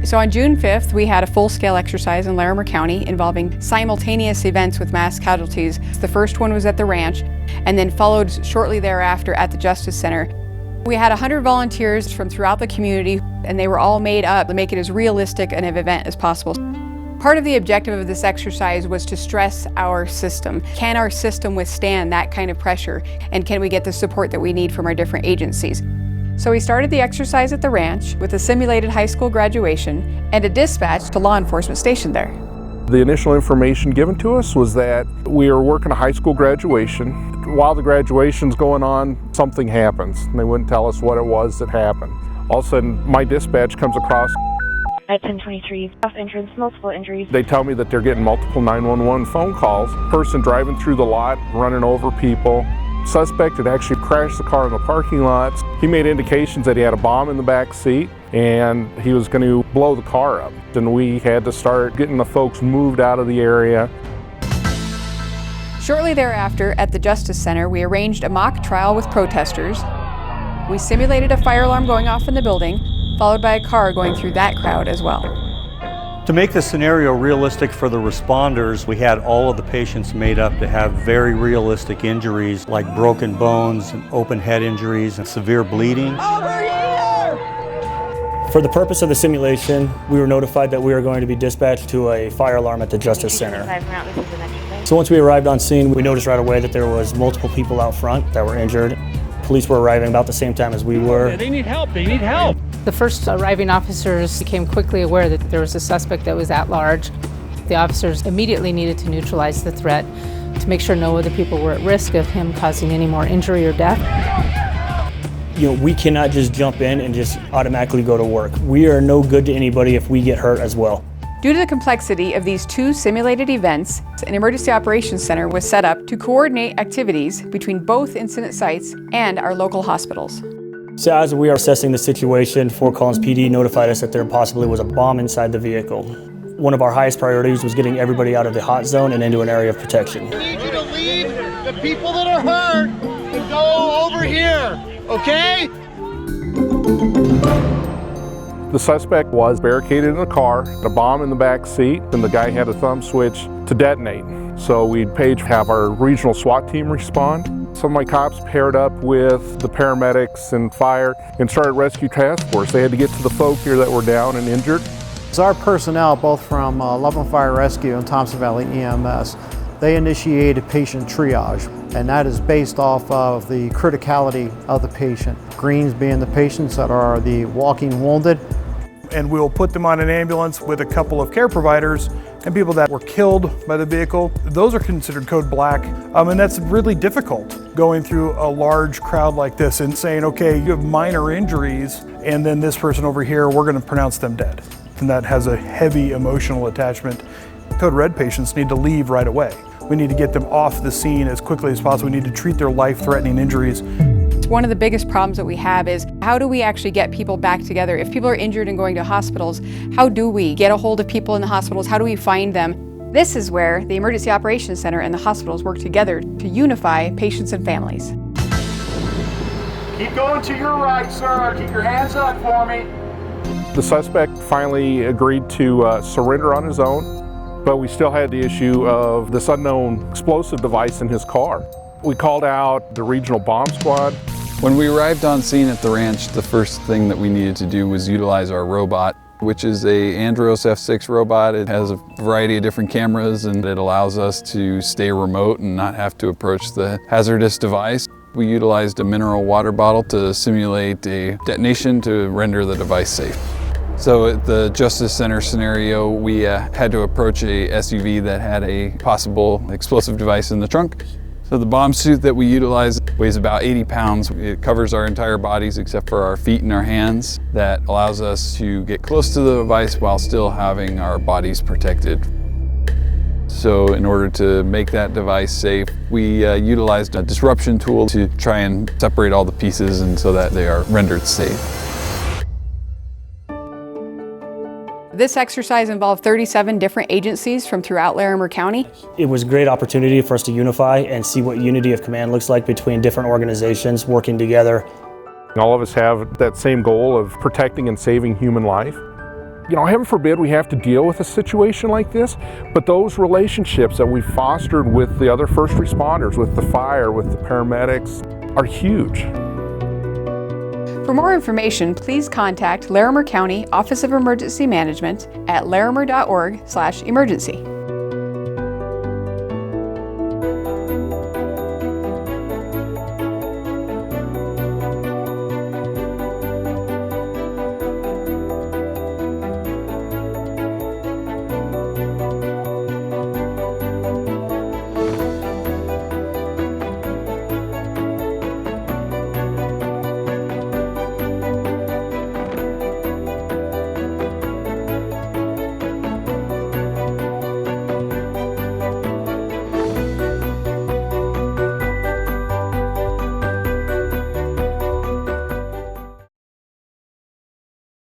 So on June 5th, we had a full-scale exercise in Larimer County involving simultaneous events with mass casualties. The first one was at the ranch, and then followed shortly thereafter at the Justice Center. We had 100 volunteers from throughout the community, and they were all made up to make it as realistic an event as possible. Part of the objective of this exercise was to stress our system. Can our system withstand that kind of pressure, and can we get the support that we need from our different agencies? So we started the exercise at the ranch with a simulated high school graduation and a dispatch to law enforcement stationed there. The initial information given to us was that we were working a high school graduation. While the graduation's going on, something happens. And they wouldn't tell us what it was that happened. All of a sudden, my dispatch comes across. At 1023, entrance, multiple injuries. They tell me that they're getting multiple 911 phone calls. Person driving through the lot, running over people. Suspect had actually crashed the car in the parking lot. He made indications that he had a bomb in the back seat and he was going to blow the car up. And we had to start getting the folks moved out of the area. Shortly thereafter, at the Justice Center, we arranged a mock trial with protesters. We simulated a fire alarm going off in the building, followed by a car going through that crowd as well. To make the scenario realistic for the responders, we had all of the patients made up to have very realistic injuries like broken bones, and open head injuries, and severe bleeding. Over here! For the purpose of the simulation, we were notified that we were going to be dispatched to a fire alarm at the Justice Center. So once we arrived on scene, we noticed right away that there was multiple people out front that were injured. Police were arriving about the same time as we were. They need help, they need help. The first arriving officers became quickly aware that there was a suspect that was at large. The officers immediately needed to neutralize the threat to make sure no other people were at risk of him causing any more injury or death. You know, we cannot just jump in and just automatically go to work. We are no good to anybody if we get hurt as well. Due to the complexity of these two simulated events, an emergency operations center was set up to coordinate activities between both incident sites and our local hospitals. So as we are assessing the situation, Fort Collins PD notified us that there possibly was a bomb inside the vehicle. One of our highest priorities was getting everybody out of the hot zone and into an area of protection. I need you to leave the people that are hurt and go over here, okay? The suspect was barricaded in the car, a bomb in the back seat, and the guy had a thumb switch to detonate. So we'd have our regional SWAT team respond. Some of my cops paired up with the paramedics and fire and started rescue task force. They had to get to the folk here that were down and injured. Our personnel, both from Loveland Fire Rescue and Thompson Valley EMS, they initiated patient triage, and that is based off of the criticality of the patient. Greens being the patients that are the walking wounded. And we'll put them on an ambulance with a couple of care providers and people that were killed by the vehicle. Those are considered code black, and that's really difficult going through a large crowd like this and saying, okay, you have minor injuries, and then this person over here, we're going to pronounce them dead. And that has a heavy emotional attachment. Code red patients need to leave right away. We need to get them off the scene as quickly as possible. We need to treat their life-threatening injuries. One of the biggest problems that we have is how do we actually get people back together? If people are injured and going to hospitals, how do we get a hold of people in the hospitals? How do we find them? This is where the Emergency Operations Center and the hospitals work together to unify patients and families. Keep going to your right, sir. Keep your hands up for me. The suspect finally agreed to surrender on his own, but we still had the issue of this unknown explosive device in his car. We called out the regional bomb squad. When we arrived on scene at the ranch, the first thing that we needed to do was utilize our robot, which is a Andros F6 robot. It has a variety of different cameras and it allows us to stay remote and not have to approach the hazardous device. We utilized a mineral water bottle to simulate a detonation to render the device safe. So at the Justice Center scenario, we had to approach a SUV that had a possible explosive device in the trunk. So the bomb suit that we utilize weighs about 80 pounds. It covers our entire bodies except for our feet and our hands. That allows us to get close to the device while still having our bodies protected. So in order to make that device safe, we utilized a disruption tool to try and separate all the pieces and so that they are rendered safe. This exercise involved 37 different agencies from throughout Larimer County. It was a great opportunity for us to unify and see what unity of command looks like between different organizations working together. All of us have that same goal of protecting and saving human life. Heaven forbid we have to deal with a situation like this, but those relationships that we fostered with the other first responders, with the fire, with the paramedics, are huge. For more information, please contact Larimer County Office of Emergency Management at larimer.org/emergency.